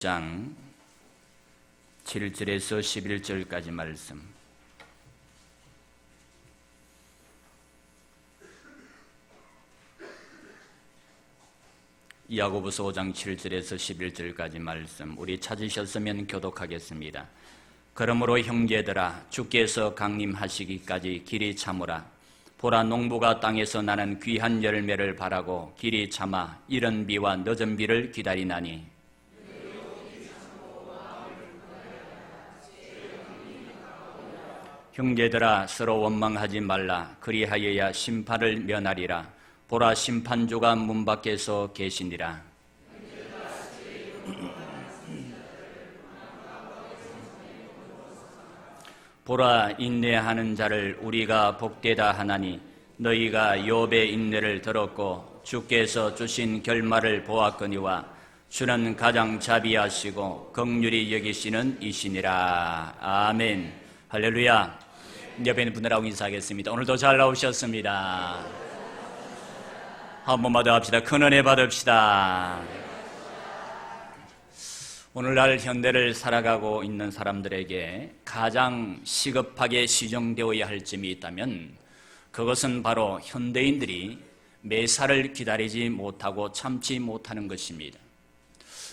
장 7절에서 11절까지 말씀. 야고보서 5장 7절에서 11절까지 말씀, 우리 찾으셨으면 교독하겠습니다. 그러므로 형제들아, 주께서 강림하시기까지 길이 참으라. 보라, 농부가 땅에서 나는 귀한 열매를 바라고 길이 참아 이른 비와 늦은 비를 기다리나니, 형제들아, 서로 원망하지 말라. 그리하여야 심판을 면하리라. 보라, 심판주가 문 밖에서 계시니라. 보라, 인내하는 자를 우리가 복되다 하나니, 너희가 욥의 인내를 들었고 주께서 주신 결말을 보았거니와 주는 가장 자비하시고 긍휼히 여기시는 이시니라. 아멘. 할렐루야. 옆에 있는 분들하고 인사하겠습니다. 오늘도 잘 나오셨습니다. 한 번만 더 합시다. 큰 은혜 받읍시다. 오늘날 현대를 살아가고 있는 사람들에게 가장 시급하게 시정되어야 할 점이 있다면 그것은 바로 현대인들이 매사를 기다리지 못하고 참지 못하는 것입니다.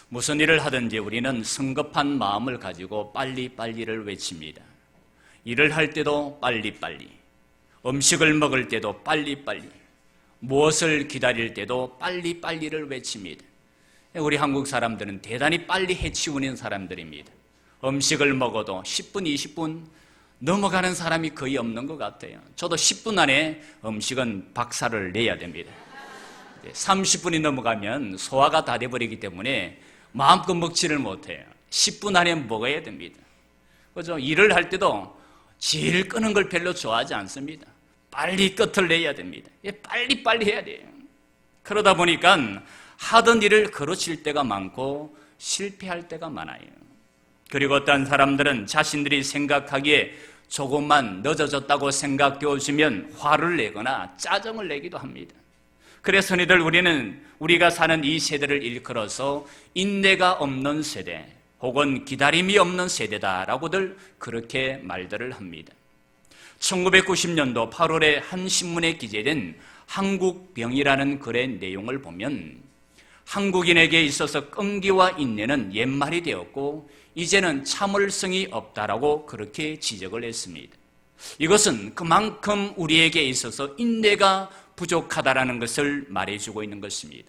무슨 일을 하든지 우리는 성급한 마음을 가지고 빨리빨리를 외칩니다. 일을 할 때도 빨리빨리, 음식을 먹을 때도 빨리빨리, 무엇을 기다릴 때도 빨리빨리를 외칩니다. 우리 한국 사람들은 대단히 빨리 해치우는 사람들입니다. 음식을 먹어도 10분, 20분 넘어가는 사람이 거의 없는 것 같아요. 저도 10분 안에 음식은 박살을 내야 됩니다. 30분이 넘어가면 소화가 다 돼버리기 때문에 마음껏 먹지를 못해요. 10분 안에 먹어야 됩니다. 그죠? 일을 할 때도 질 끄는 걸 별로 좋아하지 않습니다. 빨리 끝을 내야 됩니다. 빨리빨리 해야 돼요. 그러다 보니까 하던 일을 거르칠 때가 많고 실패할 때가 많아요. 그리고 어떤 사람들은 자신들이 생각하기에 조금만 늦어졌다고 생각되어지면 화를 내거나 짜증을 내기도 합니다. 그래서 흔히들 우리가 사는 이 세대를 일컬어서 인내가 없는 세대, 혹은 기다림이 없는 세대다라고들 그렇게 말들을 합니다. 1990년도 8월에 한 신문에 기재된 한국병이라는 글의 내용을 보면 한국인에게 있어서 끈기와 인내는 옛말이 되었고 이제는 참을성이 없다라고 그렇게 지적을 했습니다. 이것은 그만큼 우리에게 있어서 인내가 부족하다라는 것을 말해주고 있는 것입니다.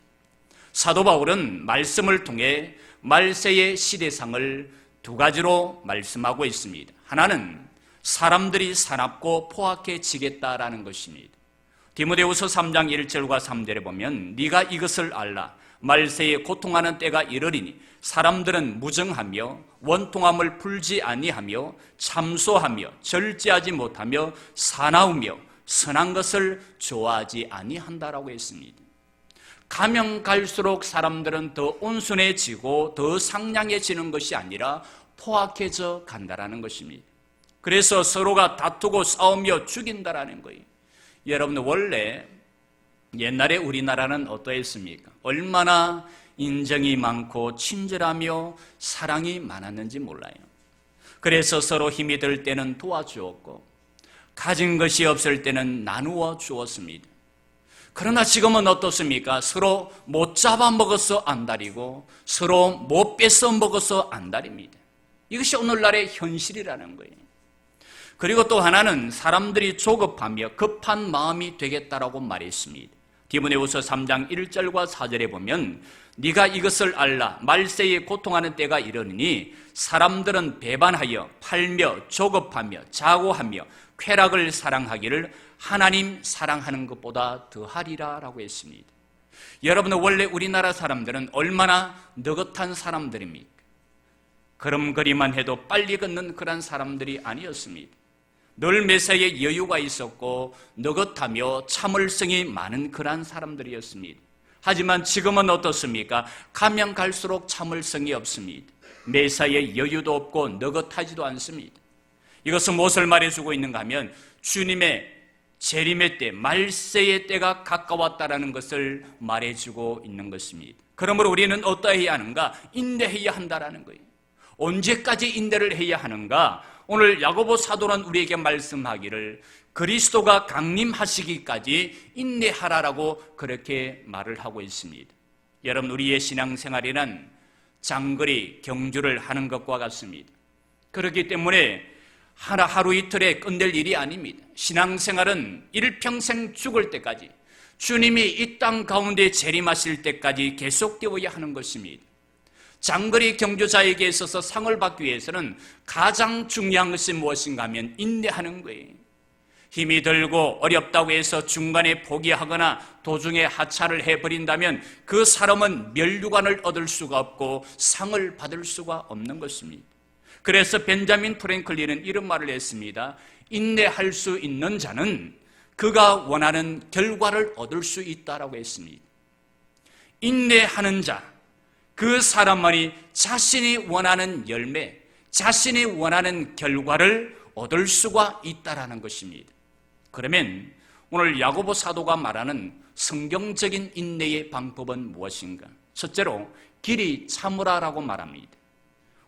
사도 바울은 말씀을 통해 말세의 시대상을 두 가지로 말씀하고 있습니다. 하나는 사람들이 사납고 포악해지겠다라는 것입니다. 디모데후서 3장 1절과 3절에 보면 네가 이것을 알라. 말세에 고통하는 때가 이르리니 사람들은 무정하며 원통함을 풀지 아니하며 참소하며 절제하지 못하며 사나우며 선한 것을 좋아하지 아니한다라고 했습니다. 가면 갈수록 사람들은 더 온순해지고 더 상냥해지는 것이 아니라 포악해져 간다라는 것입니다. 그래서 서로가 다투고 싸우며 죽인다라는 거예요. 여러분, 원래 옛날에 우리나라는 어떠했습니까? 얼마나 인정이 많고 친절하며 사랑이 많았는지 몰라요. 그래서 서로 힘이 들 때는 도와주었고 가진 것이 없을 때는 나누어 주었습니다. 그러나 지금은 어떻습니까? 서로 못 잡아먹어서 안달이고 서로 못 뺏어 먹어서 안달입니다. 이것이 오늘날의 현실이라는 거예요. 그리고 또 하나는 사람들이 조급하며 급한 마음이 되겠다라고 말했습니다. 디모데후서 3장 1절과 4절에 보면 네가 이것을 알라. 말세에 고통하는 때가 이르니 사람들은 배반하여 팔며 조급하며 자고하며 쾌락을 사랑하기를 하나님 사랑하는 것보다 더하리라 라고 했습니다. 여러분, 원래 우리나라 사람들은 얼마나 느긋한 사람들입니까? 걸음걸이만 해도 빨리 걷는 그런 사람들이 아니었습니다. 늘 매사에 여유가 있었고 느긋하며 참을성이 많은 그런 사람들이었습니다. 하지만 지금은 어떻습니까? 가면 갈수록 참을성이 없습니다. 매사에 여유도 없고 느긋하지도 않습니다. 이것은 무엇을 말해주고 있는가 하면 주님의 재림의 때, 말세의 때가 가까웠다라는 것을 말해주고 있는 것입니다. 그러므로 우리는 어떠해야 하는가? 인내해야 한다라는 거예요. 언제까지 인내를 해야 하는가? 오늘 야고보 사도는 우리에게 말씀하기를 그리스도가 강림하시기까지 인내하라라고 그렇게 말을 하고 있습니다. 여러분, 우리의 신앙생활이란 장거리 경주를 하는 것과 같습니다. 그렇기 때문에 하루 이틀에 끝낼 일이 아닙니다. 신앙생활은 일평생 죽을 때까지, 주님이 이 땅 가운데 재림하실 때까지 계속되어야 하는 것입니다. 장거리 경주자에게 있어서 상을 받기 위해서는 가장 중요한 것이 무엇인가 하면 인내하는 거예요. 힘이 들고 어렵다고 해서 중간에 포기하거나 도중에 하차를 해버린다면 그 사람은 면류관을 얻을 수가 없고 상을 받을 수가 없는 것입니다. 그래서 벤자민 프랭클린은 이런 말을 했습니다. 인내할 수 있는 자는 그가 원하는 결과를 얻을 수 있다라고 했습니다. 인내하는 자, 그 사람만이 자신이 원하는 열매, 자신이 원하는 결과를 얻을 수가 있다라는 것입니다. 그러면 오늘 야고보 사도가 말하는 성경적인 인내의 방법은 무엇인가? 첫째로 길이 참으라라고 말합니다.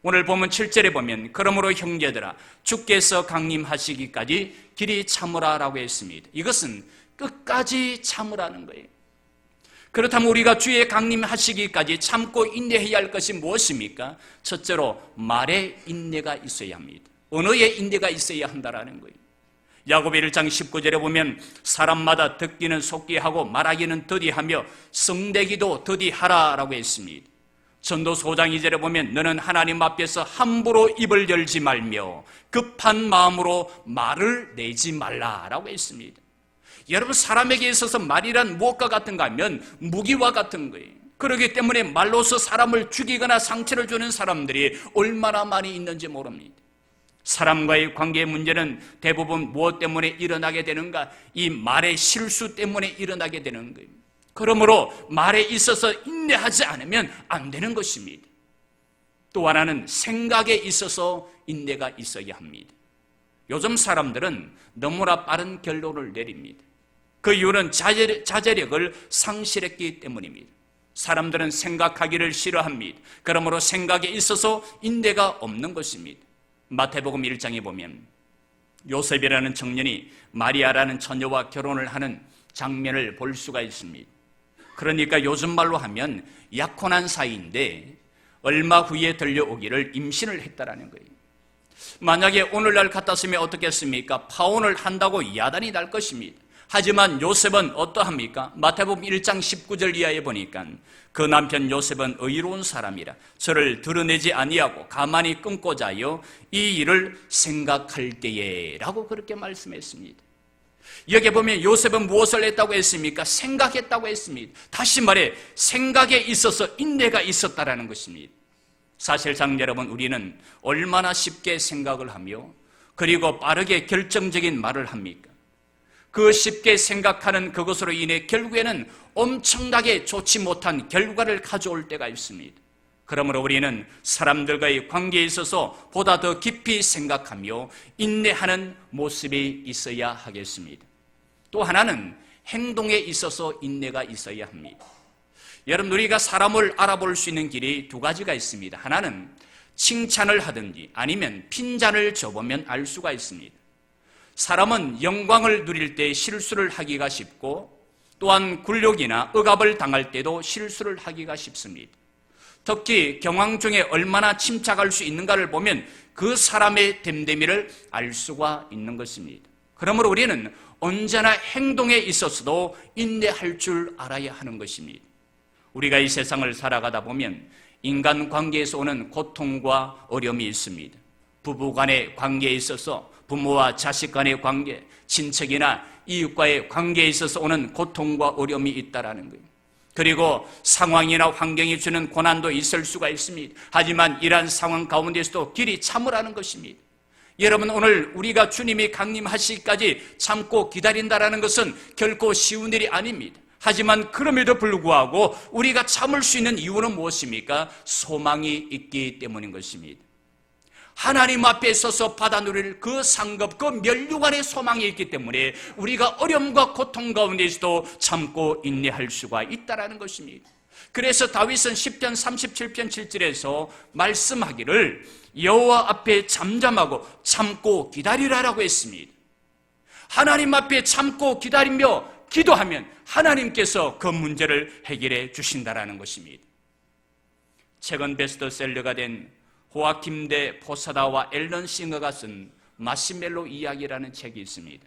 오늘 보면 7절에 보면 그러므로 형제들아 주께서 강림하시기까지 길이 참으라라고 했습니다. 이것은 끝까지 참으라는 거예요. 그렇다면 우리가 주의 강림하시기까지 참고 인내해야 할 것이 무엇입니까? 첫째로 말에 인내가 있어야 합니다. 언어에 인내가 있어야 한다라는 거예요. 야고보 1장 19절에 보면 사람마다 듣기는 속히 하고 말하기는 더디하며 성내기도 더디하라라고 했습니다. 전도서 5장 2절에 보면 너는 하나님 앞에서 함부로 입을 열지 말며 급한 마음으로 말을 내지 말라라고 했습니다. 여러분, 사람에게 있어서 말이란 무엇과 같은가 하면 무기와 같은 거예요. 그렇기 때문에 말로서 사람을 죽이거나 상처를 주는 사람들이 얼마나 많이 있는지 모릅니다. 사람과의 관계의 문제는 대부분 무엇 때문에 일어나게 되는가? 이 말의 실수 때문에 일어나게 되는 거예요. 그러므로 말에 있어서 인내하지 않으면 안 되는 것입니다. 또 하나는 생각에 있어서 인내가 있어야 합니다. 요즘 사람들은 너무나 빠른 결론을 내립니다. 그 이유는 자제력을 상실했기 때문입니다. 사람들은 생각하기를 싫어합니다. 그러므로 생각에 있어서 인내가 없는 것입니다. 마태복음 1장에 보면 요셉이라는 청년이 마리아라는 처녀와 결혼을 하는 장면을 볼 수가 있습니다. 그러니까 요즘 말로 하면 약혼한 사이인데 얼마 후에 들려오기를 임신을 했다라는 거예요. 만약에 오늘날 같았으면 어떻겠습니까? 파혼을 한다고 야단이 날 것입니다. 하지만 요셉은 어떠합니까? 마태복음 1장 19절 이하에 보니까 그 남편 요셉은 의로운 사람이라 저를 드러내지 아니하고 가만히 끊고 자요 이 일을 생각할 때에 라고 그렇게 말씀했습니다. 여기 보면 요셉은 무엇을 했다고 했습니까? 생각했다고 했습니다. 다시 말해 생각에 있어서 인내가 있었다라는 것입니다. 사실상 여러분, 우리는 얼마나 쉽게 생각을 하며 그리고 빠르게 결정적인 말을 합니까? 그 쉽게 생각하는 그것으로 인해 결국에는 엄청나게 좋지 못한 결과를 가져올 때가 있습니다. 그러므로 우리는 사람들과의 관계에 있어서 보다 더 깊이 생각하며 인내하는 모습이 있어야 하겠습니다. 또 하나는 행동에 있어서 인내가 있어야 합니다. 여러분, 우리가 사람을 알아볼 수 있는 길이 두 가지가 있습니다. 하나는 칭찬을 하든지 아니면 핀잔을 줘보면 알 수가 있습니다. 사람은 영광을 누릴 때 실수를 하기가 쉽고 또한 굴욕이나 억압을 당할 때도 실수를 하기가 쉽습니다. 특히 경황 중에 얼마나 침착할 수 있는가를 보면 그 사람의 됨됨이를 알 수가 있는 것입니다. 그러므로 우리는 언제나 행동에 있어서도 인내할 줄 알아야 하는 것입니다. 우리가 이 세상을 살아가다 보면 인간관계에서 오는 고통과 어려움이 있습니다. 부부간의 관계에 있어서 부모와 자식 간의 관계, 친척이나 이웃과의 관계에 있어서 오는 고통과 어려움이 있다라는 거예요. 그리고 상황이나 환경이 주는 고난도 있을 수가 있습니다. 하지만 이러한 상황 가운데서도 길이 참으라는 것입니다. 여러분, 오늘 우리가 주님이 강림하시기까지 참고 기다린다라는 것은 결코 쉬운 일이 아닙니다. 하지만 그럼에도 불구하고 우리가 참을 수 있는 이유는 무엇입니까? 소망이 있기 때문인 것입니다. 하나님 앞에 서서 받아 누릴 그 상급, 그 면류관의 소망이 있기 때문에 우리가 어려움과 고통 가운데서도 참고 인내할 수가 있다는 것입니다. 그래서 다윗은 시편 37편 7절에서 말씀하기를 여호와 앞에 잠잠하고 참고 기다리라라고 했습니다. 하나님 앞에 참고 기다리며 기도하면 하나님께서 그 문제를 해결해 주신다는 것입니다. 최근 베스트셀러가 된 호아킴 대 포사다와 앨런 싱어가 쓴 마시멜로 이야기라는 책이 있습니다.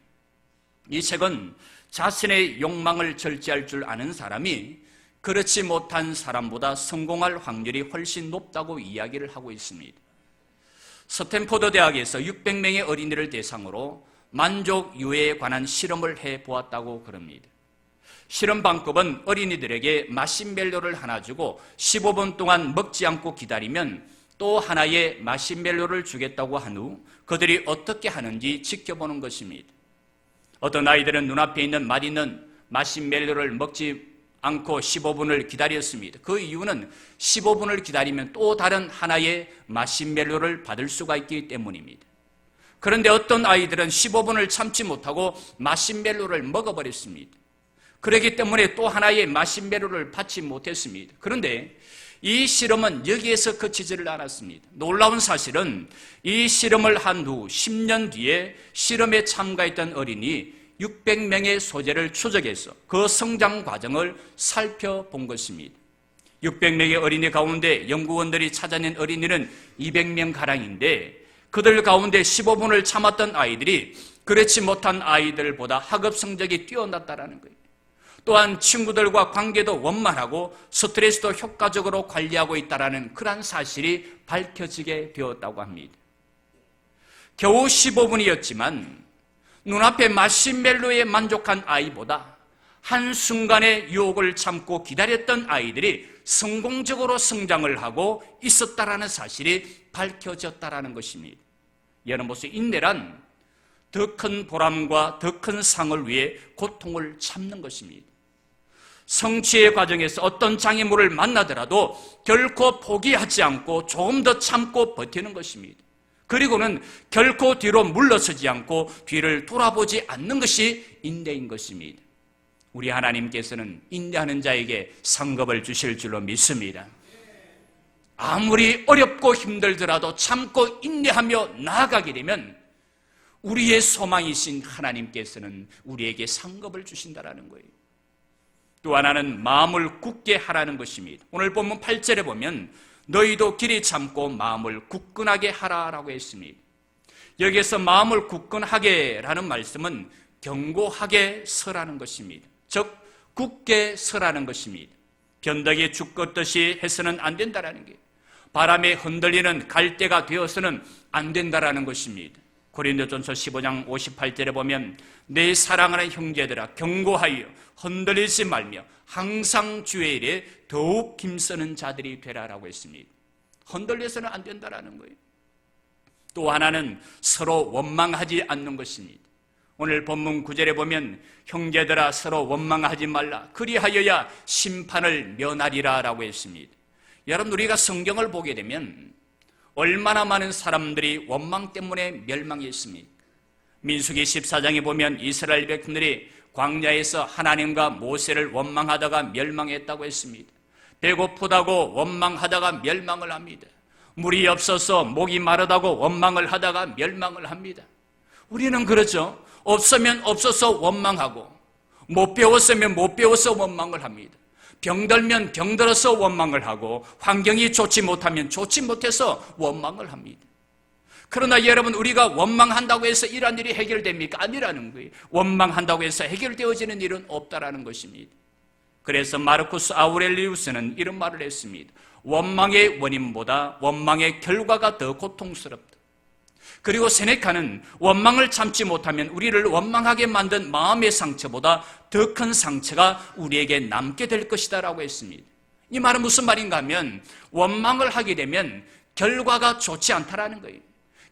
이 책은 자신의 욕망을 절제할 줄 아는 사람이 그렇지 못한 사람보다 성공할 확률이 훨씬 높다고 이야기를 하고 있습니다. 스탠포드 대학에서 600명의 어린이를 대상으로 만족 유해에 관한 실험을 해보았다고 그럽니다. 실험 방법은 어린이들에게 마시멜로를 하나 주고 15분 동안 먹지 않고 기다리면 또 하나의 마시멜로를 주겠다고 한 후 그들이 어떻게 하는지 지켜보는 것입니다. 어떤 아이들은 눈앞에 있는 맛있는 마시멜로를 먹지 않고 15분을 기다렸습니다. 그 이유는 15분을 기다리면 또 다른 하나의 마시멜로를 받을 수가 있기 때문입니다. 그런데 어떤 아이들은 15분을 참지 못하고 마시멜로를 먹어버렸습니다. 그렇기 때문에 또 하나의 마시멜로를 받지 못했습니다. 그런데 이 실험은 여기에서 그치지를 않았습니다. 놀라운 사실은 이 실험을 한 후 10년 뒤에 실험에 참가했던 어린이 600명의 소재를 추적해서 그 성장 과정을 살펴본 것입니다. 600명의 어린이 가운데 연구원들이 찾아낸 어린이는 200명가량인데 그들 가운데 15분을 참았던 아이들이 그렇지 못한 아이들보다 학업 성적이 뛰어났다는 거예요. 또한 친구들과 관계도 원만하고 스트레스도 효과적으로 관리하고 있다는 그런 사실이 밝혀지게 되었다고 합니다. 겨우 15분이었지만 눈앞에 마시멜로에 만족한 아이보다 한순간의 유혹을 참고 기다렸던 아이들이 성공적으로 성장을 하고 있었다는 사실이 밝혀졌다는 것입니다. 여러분으로서 인내란 더 큰 보람과 더 큰 상을 위해 고통을 참는 것입니다. 성취의 과정에서 어떤 장애물을 만나더라도 결코 포기하지 않고 조금 더 참고 버티는 것입니다. 그리고는 결코 뒤로 물러서지 않고 뒤를 돌아보지 않는 것이 인내인 것입니다. 우리 하나님께서는 인내하는 자에게 상급을 주실 줄로 믿습니다. 아무리 어렵고 힘들더라도 참고 인내하며 나아가게 되면 우리의 소망이신 하나님께서는 우리에게 상급을 주신다는 거예요. 또 하나는 마음을 굳게 하라는 것입니다. 오늘 본문 8절에 보면 너희도 길이 참고 마음을 굳건하게 하라라고 했습니다. 여기에서 마음을 굳건하게라는 말씀은 견고하게 서라는 것입니다. 즉 굳게 서라는 것입니다. 변덕이 죽 걷듯이 해서는 안 된다는 게, 바람에 흔들리는 갈대가 되어서는 안 된다는 것입니다. 고린도전서 15장 58절에 보면 내 사랑하는 형제들아 견고하여 흔들리지 말며 항상 주의 일에 더욱 힘쓰는 자들이 되라라고 했습니다. 흔들려서는 안 된다는 거예요. 또 하나는 서로 원망하지 않는 것입니다. 오늘 본문 9절에 보면 형제들아 서로 원망하지 말라 그리하여야 심판을 면하리라 라고 했습니다. 여러분, 우리가 성경을 보게 되면 얼마나 많은 사람들이 원망 때문에 멸망했습니까? 민수기 14장에 보면 이스라엘 백성들이 광야에서 하나님과 모세를 원망하다가 멸망했다고 했습니다. 배고프다고 원망하다가 멸망을 합니다. 물이 없어서 목이 마르다고 원망을 하다가 멸망을 합니다. 우리는 그렇죠. 없으면 없어서 원망하고, 못 배웠으면 못 배워서 원망을 합니다. 병들면 병들어서 원망을 하고, 환경이 좋지 못하면 좋지 못해서 원망을 합니다. 그러나 여러분, 우리가 원망한다고 해서 이런 일이 해결됩니까? 아니라는 거예요. 원망한다고 해서 해결되어지는 일은 없다라는 것입니다. 그래서 마르쿠스 아우렐리우스는 이런 말을 했습니다. 원망의 원인보다 원망의 결과가 더 고통스럽다. 그리고 세네카는 원망을 참지 못하면 우리를 원망하게 만든 마음의 상처보다 더 큰 상처가 우리에게 남게 될 것이다 라고 했습니다. 이 말은 무슨 말인가 하면 원망을 하게 되면 결과가 좋지 않다라는 거예요.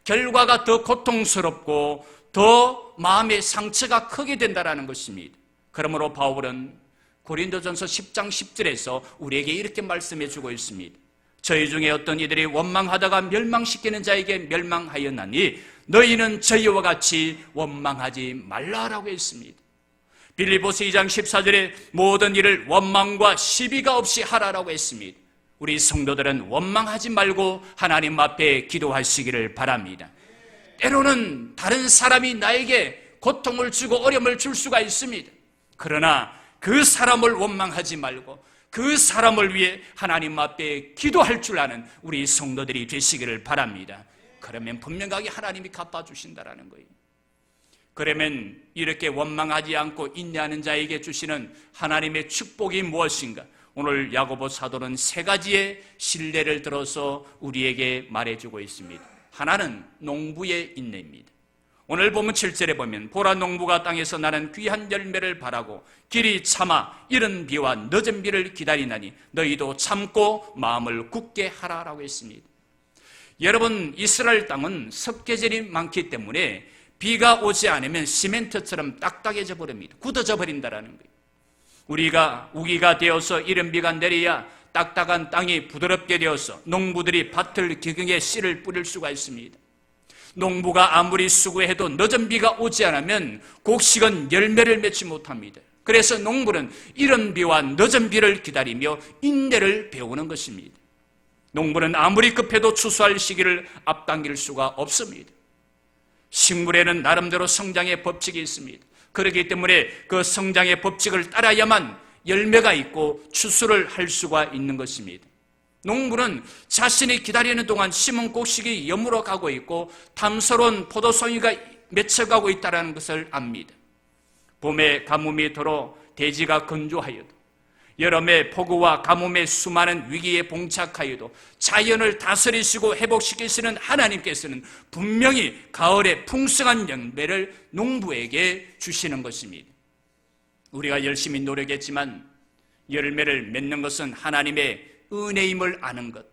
결과가 더 고통스럽고 더 마음의 상처가 크게 된다라는 것입니다. 그러므로 바울은 고린도전서 10장 10절에서 우리에게 이렇게 말씀해 주고 있습니다. 저희 중에 어떤 이들이 원망하다가 멸망시키는 자에게 멸망하였나니 너희는 저희와 같이 원망하지 말라라고 했습니다. 빌립보서 2장 14절에 모든 일을 원망과 시비가 없이 하라라고 했습니다. 우리 성도들은 원망하지 말고 하나님 앞에 기도하시기를 바랍니다. 때로는 다른 사람이 나에게 고통을 주고 어려움을 줄 수가 있습니다. 그러나 그 사람을 원망하지 말고 그 사람을 위해 하나님 앞에 기도할 줄 아는 우리 성도들이 되시기를 바랍니다. 그러면 분명하게 하나님이 갚아주신다라는 거예요. 그러면 이렇게 원망하지 않고 인내하는 자에게 주시는 하나님의 축복이 무엇인가? 오늘 야고보 사도는 세 가지의 신뢰를 들어서 우리에게 말해주고 있습니다. 하나는 농부의 인내입니다. 오늘 보면 7절에 보면 보라, 농부가 땅에서 나는 귀한 열매를 바라고 길이 참아 이른 비와 늦은 비를 기다리나니 너희도 참고 마음을 굳게 하라라고 했습니다. 여러분, 이스라엘 땅은 습계절이 많기 때문에 비가 오지 않으면 시멘트처럼 딱딱해져 버립니다. 굳어져 버린다라는 거예요. 우리가 우기가 되어서 이른 비가 내려야 딱딱한 땅이 부드럽게 되어서 농부들이 밭을 기경에 씨를 뿌릴 수가 있습니다. 농부가 아무리 수고해도 늦은 비가 오지 않으면 곡식은 열매를 맺지 못합니다. 그래서 농부는 이른 비와 늦은 비를 기다리며 인내를 배우는 것입니다. 농부는 아무리 급해도 추수할 시기를 앞당길 수가 없습니다. 식물에는 나름대로 성장의 법칙이 있습니다. 그렇기 때문에 그 성장의 법칙을 따라야만 열매가 있고 추수를 할 수가 있는 것입니다. 농부는 자신이 기다리는 동안 심은 곡식이 여물어 가고 있고 탐스러운 포도송이가 맺혀가고 있다는 것을 압니다. 봄에 가뭄이 들어 대지가 건조하여도, 여름에 폭우와 가뭄의 수많은 위기에 봉착하여도 자연을 다스리시고 회복시키시는 하나님께서는 분명히 가을에 풍성한 열매를 농부에게 주시는 것입니다. 우리가 열심히 노력했지만 열매를 맺는 것은 하나님의 은혜임을 아는 것,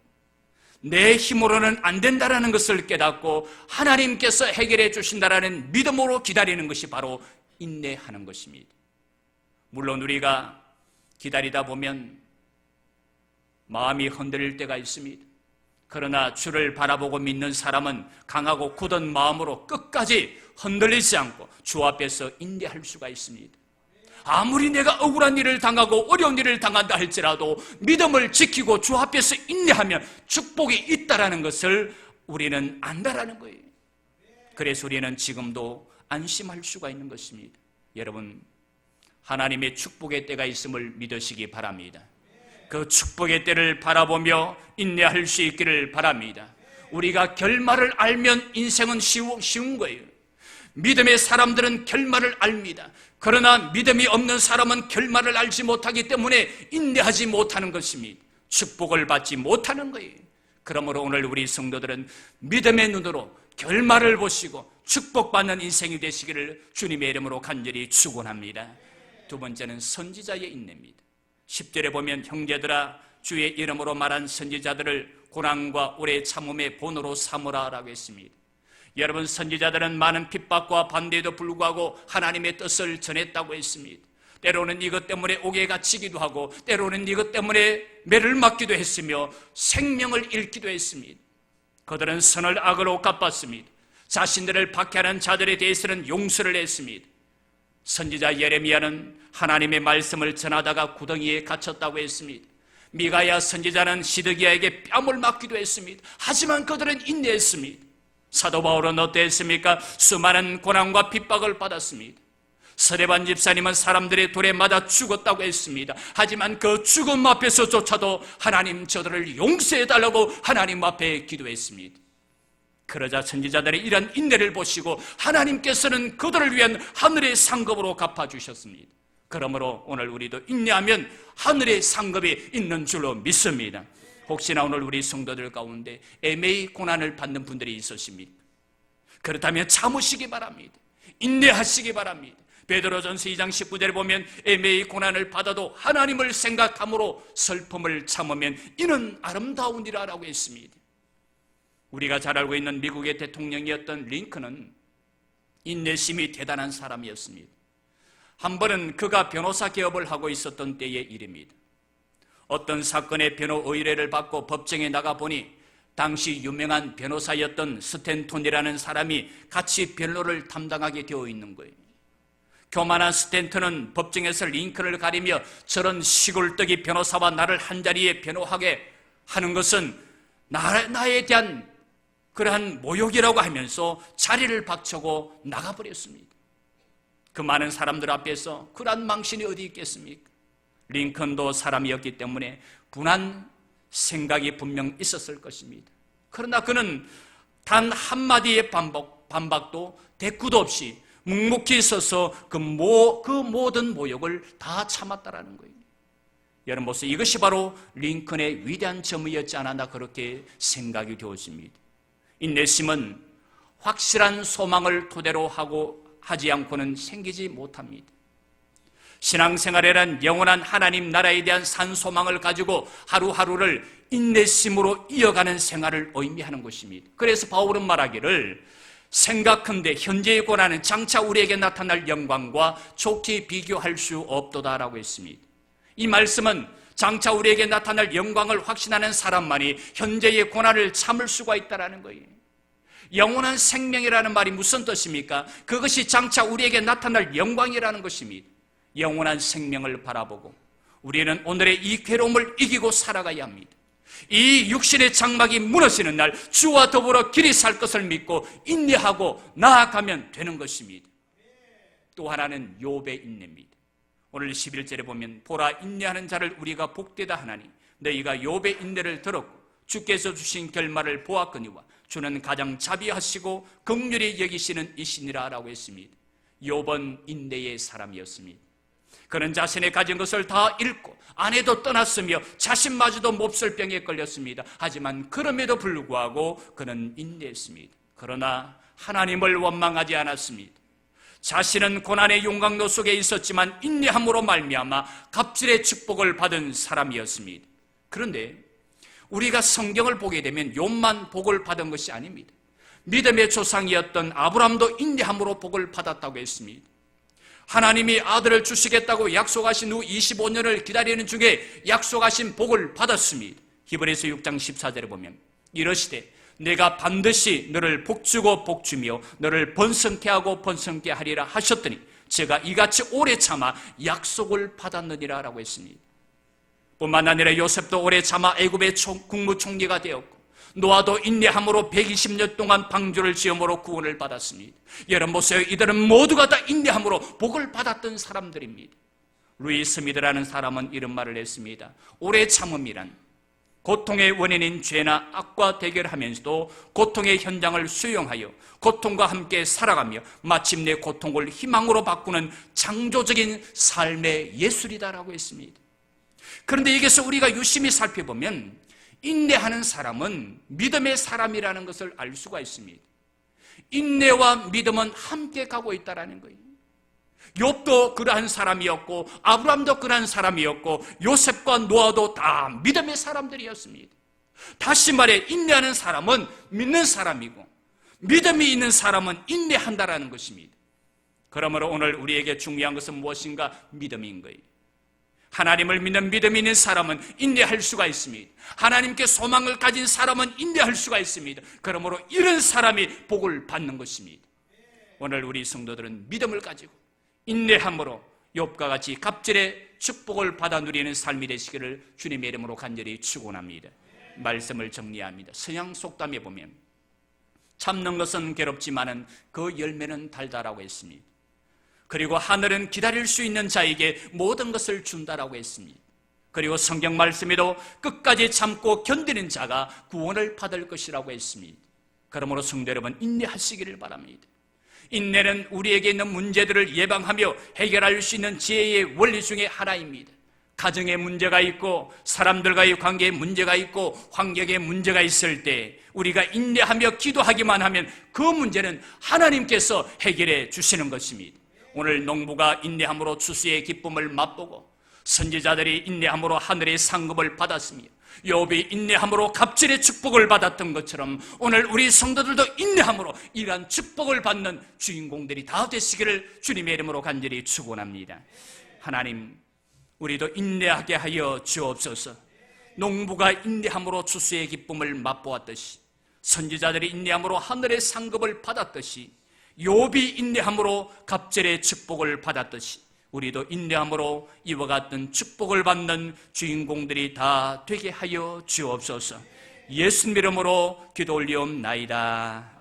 내 힘으로는 안 된다라는 것을 깨닫고 하나님께서 해결해 주신다라는 믿음으로 기다리는 것이 바로 인내하는 것입니다. 물론 우리가 기다리다 보면 마음이 흔들릴 때가 있습니다. 그러나 주를 바라보고 믿는 사람은 강하고 굳은 마음으로 끝까지 흔들리지 않고 주 앞에서 인내할 수가 있습니다. 아무리 내가 억울한 일을 당하고 어려운 일을 당한다 할지라도 믿음을 지키고 주 앞에서 인내하면 축복이 있다라는 것을 우리는 안다라는 거예요. 그래서 우리는 지금도 안심할 수가 있는 것입니다. 여러분, 하나님의 축복의 때가 있음을 믿으시기 바랍니다. 그 축복의 때를 바라보며 인내할 수 있기를 바랍니다. 우리가 결말을 알면 인생은 쉬운 거예요. 믿음의 사람들은 결말을 압니다. 그러나 믿음이 없는 사람은 결말을 알지 못하기 때문에 인내하지 못하는 것입니다. 축복을 받지 못하는 거예요. 그러므로 오늘 우리 성도들은 믿음의 눈으로 결말을 보시고 축복받는 인생이 되시기를 주님의 이름으로 간절히 축원합니다. 두 번째는 선지자의 인내입니다. 10절에 보면 형제들아 주의 이름으로 말한 선지자들을 고난과 오래 참음의 본으로 삼으라라고 했습니다. 여러분, 선지자들은 많은 핍박과 반대에도 불구하고 하나님의 뜻을 전했다고 했습니다. 때로는 이것 때문에 옥에 갇히기도 하고 때로는 이것 때문에 매를 맞기도 했으며 생명을 잃기도 했습니다. 그들은 선을 악으로 갚았습니다. 자신들을 박해하는 자들에 대해서는 용서를 했습니다. 선지자 예레미야는 하나님의 말씀을 전하다가 구덩이에 갇혔다고 했습니다. 미가야 선지자는 시드기야에게 뺨을 맞기도 했습니다. 하지만 그들은 인내했습니다. 사도 바울은 어땠습니까? 수많은 고난과 핍박을 받았습니다. 스데반 집사님은 사람들의 돌에 맞아 죽었다고 했습니다. 하지만 그 죽음 앞에서조차도 하나님 저들을 용서해달라고 하나님 앞에 기도했습니다. 그러자 선지자들의 이런 인내를 보시고 하나님께서는 그들을 위한 하늘의 상급으로 갚아주셨습니다. 그러므로 오늘 우리도 인내하면 하늘의 상급이 있는 줄로 믿습니다. 혹시나 오늘 우리 성도들 가운데 애매히 고난을 받는 분들이 있으십니까? 그렇다면 참으시기 바랍니다. 인내하시기 바랍니다. 베드로전서 2장 19절에 보면 애매히 고난을 받아도 하나님을 생각함으로 슬픔을 참으면 이는 아름다우니라라고 했습니다. 우리가 잘 알고 있는 미국의 대통령이었던 링컨은 인내심이 대단한 사람이었습니다. 한 번은 그가 변호사 개업을 하고 있었던 때의 일입니다. 어떤 사건의 변호 의뢰를 받고 법정에 나가보니 당시 유명한 변호사였던 스탠톤이라는 사람이 같이 변호를 담당하게 되어 있는 거예요. 교만한 스탠턴은 법정에서 링컨을 가리며 저런 시골떡이 변호사와 나를 한자리에 변호하게 하는 것은 나에 대한 그러한 모욕이라고 하면서 자리를 박차고 나가버렸습니다. 그 많은 사람들 앞에서 그러한 망신이 어디 있겠습니까? 링컨도 사람이었기 때문에 분한 생각이 분명 있었을 것입니다. 그러나 그는 단 한마디의 반박도 대꾸도 없이 묵묵히 서서 그 모든 모욕을 다 참았다라는 거예요. 여러분 보세요. 이것이 바로 링컨의 위대한 점이었지 않았나 그렇게 생각이 되었습니다. 인내심은 확실한 소망을 토대로 하지 않고는 생기지 못합니다. 신앙생활이란 영원한 하나님 나라에 대한 산소망을 가지고 하루하루를 인내심으로 이어가는 생활을 의미하는 것입니다. 그래서 바울은 말하기를 생각컨대 현재의 고난은 장차 우리에게 나타날 영광과 좋게 비교할 수 없도다라고 했습니다. 이 말씀은 장차 우리에게 나타날 영광을 확신하는 사람만이 현재의 고난을 참을 수가 있다는 거예요. 영원한 생명이라는 말이 무슨 뜻입니까? 그것이 장차 우리에게 나타날 영광이라는 것입니다. 영원한 생명을 바라보고 우리는 오늘의 이 괴로움을 이기고 살아가야 합니다. 이 육신의 장막이 무너지는 날 주와 더불어 길이 살 것을 믿고 인내하고 나아가면 되는 것입니다. 또 하나는 욥의 인내입니다. 오늘 11절에 보면 보라 인내하는 자를 우리가 복되다 하나니 너희가 욥의 인내를 들었고 주께서 주신 결말을 보았거니와 주는 가장 자비하시고 긍휼히 여기시는 이시니라 라고 했습니다. 욥은 인내의 사람이었습니다. 그는 자신의 가진 것을 다 잃고 아내도 떠났으며 자신마저도 몹쓸병에 걸렸습니다. 하지만 그럼에도 불구하고 그는 인내했습니다. 그러나 하나님을 원망하지 않았습니다. 자신은 고난의 용광로 속에 있었지만 인내함으로 말미암아 갑질의 축복을 받은 사람이었습니다. 그런데 우리가 성경을 보게 되면 욥만 복을 받은 것이 아닙니다. 믿음의 조상이었던 아브라함도 인내함으로 복을 받았다고 했습니다. 하나님이 아들을 주시겠다고 약속하신 후 25년을 기다리는 중에 약속하신 복을 받았습니다. 히브리서 6장 14절에 보면 이러시되 내가 반드시 너를 복주고 복주며 너를 번성케 하고 번성케 하리라 하셨더니 제가 이같이 오래 참아 약속을 받았느니라 라고 했습니다. 뿐만 아니라 요셉도 오래 참아 애굽의 국무총리가 되었고 노아도 인내함으로 120년 동안 방주를 지음으로 구원을 받았습니다. 여러분 보세요. 이들은 모두가 다 인내함으로 복을 받았던 사람들입니다. 루이 스미드라는 사람은 이런 말을 했습니다. 오래 참음이란 고통의 원인인 죄나 악과 대결하면서도 고통의 현장을 수용하여 고통과 함께 살아가며 마침내 고통을 희망으로 바꾸는 창조적인 삶의 예술이다라고 했습니다. 그런데 여기서 우리가 유심히 살펴보면 인내하는 사람은 믿음의 사람이라는 것을 알 수가 있습니다. 인내와 믿음은 함께 가고 있다는 거예요. 욥도 그러한 사람이었고 아브라함도 그러한 사람이었고 요셉과 노아도 다 믿음의 사람들이었습니다. 다시 말해 인내하는 사람은 믿는 사람이고 믿음이 있는 사람은 인내한다라는 것입니다. 그러므로 오늘 우리에게 중요한 것은 무엇인가? 믿음인 거예요. 하나님을 믿는 믿음이 있는 사람은 인내할 수가 있습니다. 하나님께 소망을 가진 사람은 인내할 수가 있습니다. 그러므로 이런 사람이 복을 받는 것입니다. 오늘 우리 성도들은 믿음을 가지고 인내함으로 욥과 같이 갑질의 축복을 받아 누리는 삶이 되시기를 주님의 이름으로 간절히 축원합니다. 말씀을 정리합니다. 서양 속담에 보면 참는 것은 괴롭지만은 그 열매는 달다라고 했습니다. 그리고 하늘은 기다릴 수 있는 자에게 모든 것을 준다라고 했습니다. 그리고 성경 말씀에도 끝까지 참고 견디는 자가 구원을 받을 것이라고 했습니다. 그러므로 성도 여러분 인내하시기를 바랍니다. 인내는 우리에게 있는 문제들을 예방하며 해결할 수 있는 지혜의 원리 중에 하나입니다. 가정에 문제가 있고 사람들과의 관계에 문제가 있고 환경에 문제가 있을 때 우리가 인내하며 기도하기만 하면 그 문제는 하나님께서 해결해 주시는 것입니다. 오늘 농부가 인내함으로 추수의 기쁨을 맛보고 선지자들이 인내함으로 하늘의 상급을 받았으며 욥이 인내함으로 갑질의 축복을 받았던 것처럼 오늘 우리 성도들도 인내함으로 이러한 축복을 받는 주인공들이 다 되시기를 주님의 이름으로 간절히 축원합니다. 하나님, 우리도 인내하게 하여 주옵소서. 농부가 인내함으로 추수의 기쁨을 맛보았듯이, 선지자들이 인내함으로 하늘의 상급을 받았듯이, 욥이 인내함으로 갑절의 축복을 받았듯이, 우리도 인내함으로 이와 같은 축복을 받는 주인공들이 다 되게 하여 주옵소서. 예수님 이름으로 기도 올리옵나이다.